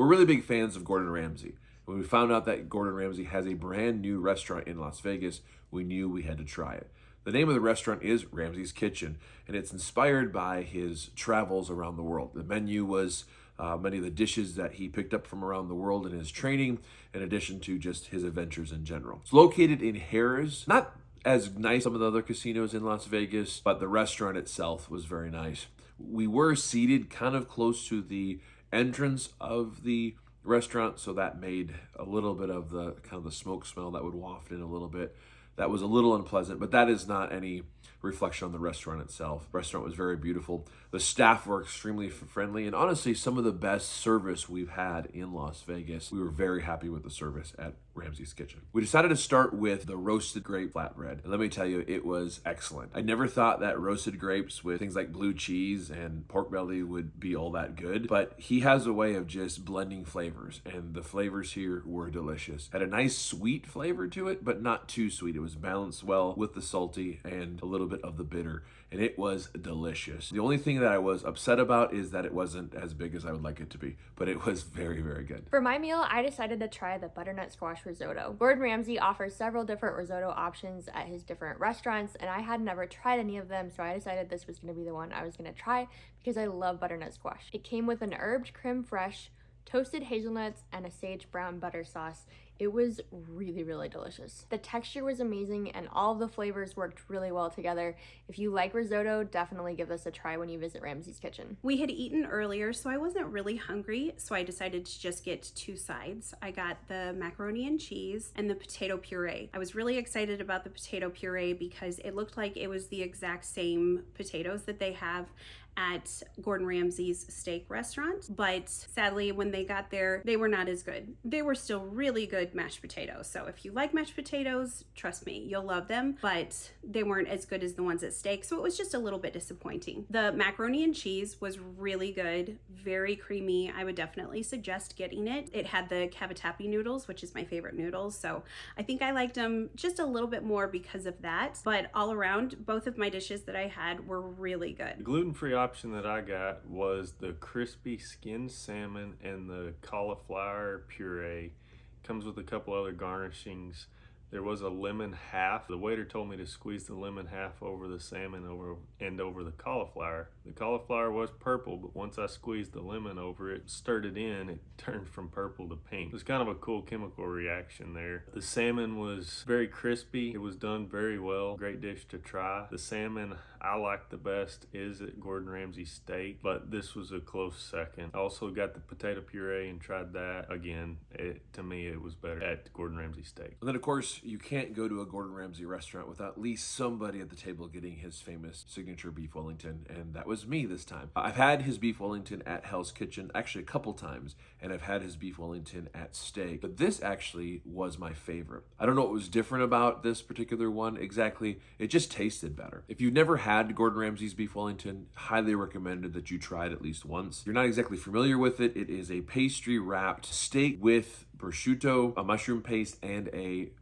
We're really big fans of Gordon Ramsay. When we found out that Gordon Ramsay has a brand new restaurant in Las Vegas, we knew we had to try it. The name of the restaurant is Ramsay's Kitchen, and it's inspired by his travels around the world. The menu was many of the dishes that he picked up from around the world in his training, in addition to just his adventures in general. It's located in Harrah's, not as nice as some of the other casinos in Las Vegas, but the restaurant itself was very nice. We were seated kind of close to the entrance of the restaurant, so that made a little bit of the kind of the smoke smell that would waft in a little bit. That was a little unpleasant, but that is not any reflection on the restaurant itself. The restaurant was very beautiful. The staff were extremely friendly, and honestly, some of the best service we've had in Las Vegas. We were very happy with the service at Ramsay's Kitchen. We decided to start with the roasted grape flatbread, and let me tell you, it was excellent. I never thought that roasted grapes with things like blue cheese and pork belly would be all that good, but he has a way of just blending flavors, and the flavors here were delicious. Had a nice sweet flavor to it, but not too sweet. It was balanced well with the salty and a little bit of the bitter, and it was delicious. The only thing that I was upset about is that it wasn't as big as I would like it to be, but it was very, very good. For my meal, I decided to try the butternut squash risotto. Gordon Ramsay offers several different risotto options at his different restaurants, and I had never tried any of them, so I decided this was going to be the one I was going to try because I love butternut squash. It came with an herbed creme fraiche, toasted hazelnuts, and a sage brown butter sauce. It was really, really delicious. The texture was amazing and all of the flavors worked really well together. If you like risotto, definitely give this a try when you visit Ramsay's Kitchen. We had eaten earlier, so I wasn't really hungry, so I decided to just get two sides. I got the macaroni and cheese and the potato puree. I was really excited about the potato puree because it looked like it was the exact same potatoes that they have at Gordon Ramsay's steak restaurant, but sadly when they got there, they were not as good. They were still really good mashed potatoes, so if you like mashed potatoes, trust me, you'll love them, but they weren't as good as the ones at steak, so it was just a little bit disappointing. The macaroni and cheese was really good, very creamy. I would definitely suggest getting it. It had the cavatappi noodles, which is my favorite noodles, so I think I liked them just a little bit more because of that, but all around, both of my dishes that I had were really good. The gluten-free option that I got was the crispy skinned salmon and the cauliflower puree. Comes with a couple other garnishings. There was a lemon half. The waiter told me to squeeze the lemon half over the salmon over the cauliflower. The cauliflower was purple, but once I squeezed the lemon over it, stirred it in, it turned from purple to pink. It was kind of a cool chemical reaction there. The salmon was very crispy. It was done very well. Great dish to try. The salmon I like the best is at Gordon Ramsay steak, but this was a close second. I also got the potato puree and tried that. Again, to me, it was better at Gordon Ramsay steak. And then, of course, you can't go to a Gordon Ramsay restaurant without at least somebody at the table getting his famous signature Beef Wellington, and that was me this time. I've had his Beef Wellington at Hell's Kitchen actually a couple times, and I've had his Beef Wellington at steak, but this actually was my favorite. I don't know what was different about this particular one exactly. It just tasted better. If you've never had Gordon Ramsay's Beef Wellington, highly recommended that you try it at least once. If you're not exactly familiar with it, it is a pastry wrapped steak with prosciutto, a mushroom paste, and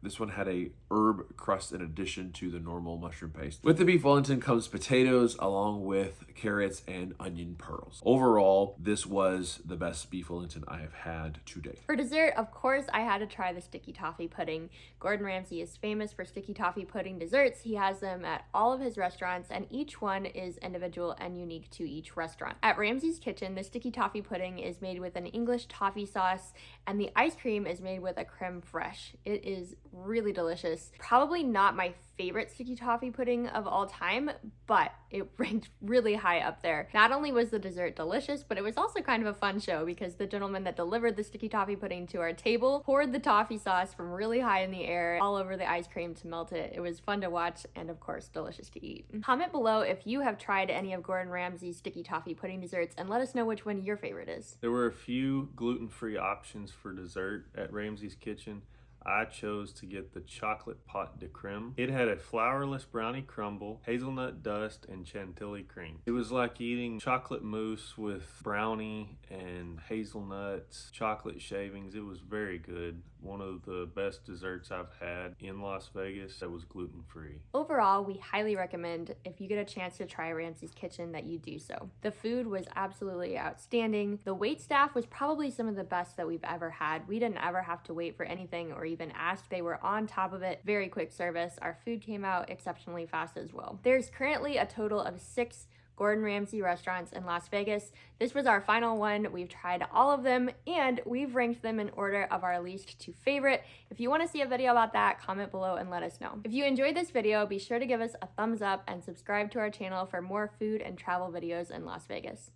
this one had a herb crust in addition to the normal mushroom paste. With the Beef Wellington comes potatoes along with carrots and onion pearls. Overall, this was the best Beef Wellington I have had to date. For dessert, of course, I had to try the sticky toffee pudding. Gordon Ramsay is famous for sticky toffee pudding desserts. He has them at all of his restaurants, and each one is individual and unique to each restaurant. At Ramsay's Kitchen, the sticky toffee pudding is made with an English toffee sauce, and the ice cream is made with a creme fraiche. It is really delicious. Probably not my favorite sticky toffee pudding of all time, but it ranked really high up there. Not only was the dessert delicious, but it was also kind of a fun show because the gentleman that delivered the sticky toffee pudding to our table poured the toffee sauce from really high in the air all over the ice cream to melt it. It was fun to watch and of course delicious to eat. Comment below if you have tried any of Gordon Ramsay's sticky toffee pudding desserts and let us know which one your favorite is. There were a few gluten-free options for dessert at Ramsay's Kitchen. I chose to get the chocolate pot de creme. It had a flourless brownie crumble, hazelnut dust, and chantilly cream. It was like eating chocolate mousse with brownie and hazelnuts, chocolate shavings. It was very good. One of the best desserts I've had in Las Vegas that was gluten-free. Overall, we highly recommend, if you get a chance to try Ramsey's Kitchen, that you do so. The food was absolutely outstanding. The wait staff was probably some of the best that we've ever had. We didn't ever have to wait for anything or even ask. They were on top of it. Very quick service. Our food came out exceptionally fast as well. There's currently a total of 6 Gordon Ramsay restaurants in Las Vegas. This was our final one. We've tried all of them and we've ranked them in order of our least to favorite. If you want to see a video about that, comment below and let us know. If you enjoyed this video, be sure to give us a thumbs up and subscribe to our channel for more food and travel videos in Las Vegas.